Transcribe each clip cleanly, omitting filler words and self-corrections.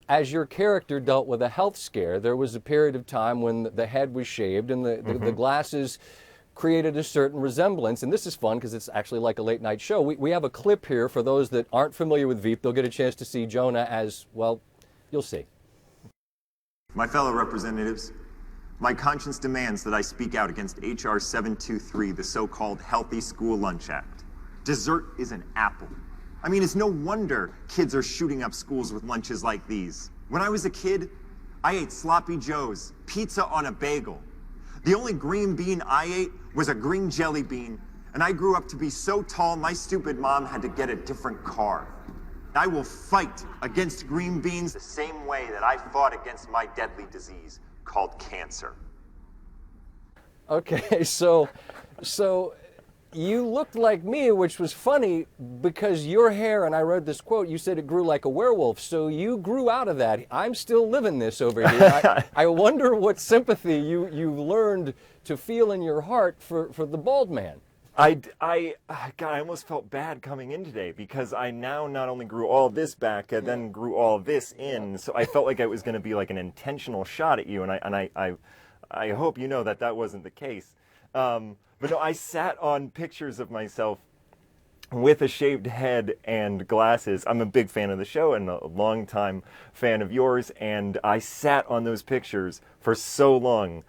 as your character dealt with a health scare, there was a period of time when the head was shaved and the glasses created a certain resemblance. And this is fun because it's actually like a late night show. We have a clip here for those that aren't familiar with Veep. They'll get a chance to see Jonah as, well, you'll see. My fellow representatives, my conscience demands that I speak out against H.R. 723, the so-called Healthy School Lunch Act. Dessert is an apple. I mean, it's no wonder kids are shooting up schools with lunches like these. When I was a kid, I ate sloppy joes, pizza on a bagel. The only green bean I ate was a green jelly bean, and I grew up to be so tall my stupid mom had to get a different car. I will fight against green beans the same way that I fought against my deadly disease called cancer. Okay, so you looked like me, which was funny because your hair, and I read this quote, you said it grew like a werewolf, so you grew out of that. I'm still living this over here. I wonder what sympathy you learned to feel in your heart for the bald man. God, I almost felt bad coming in today because I now not only grew all this back, I then grew all this in, so I felt like it was going to be like an intentional shot at you, and I hope you know that wasn't the case. But no, I sat on pictures of myself with a shaved head and glasses. I'm a big fan of the show and a longtime fan of yours, and I sat on those pictures for so long,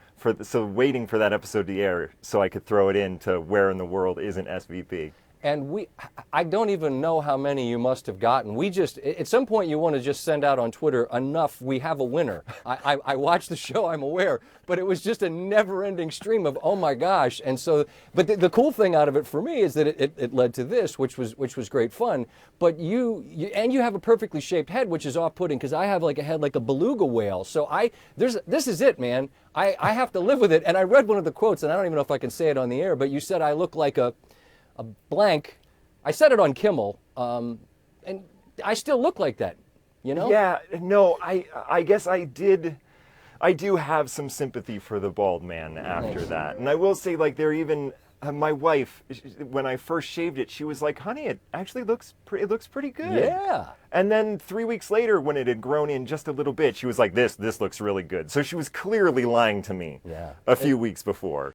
waiting for that episode to air so I could throw it in to Where in the World Isn't SVP. And I don't even know how many you must have gotten. We just, at some point you want to just send out on Twitter, enough, we have a winner. I watched the show, I'm aware, but it was just a never-ending stream of, oh my gosh. And so, but the cool thing out of it for me is that it led to this, which was great fun. But you have a perfectly shaped head, which is off-putting because I have like a head like a beluga whale. So this is it, man. I have to live with it. And I read one of the quotes, and I don't even know if I can say it on the air, but you said I look like a blank. I said it on Kimmel, and I still look like that, you know? Yeah, no, I guess I do have some sympathy for the bald man after that. And I will say, like, my wife, when I first shaved it, she was like, honey, it actually looks pretty good. Yeah. And then 3 weeks later, when it had grown in just a little bit, she was like, this looks really good. So she was clearly lying to me a few weeks before.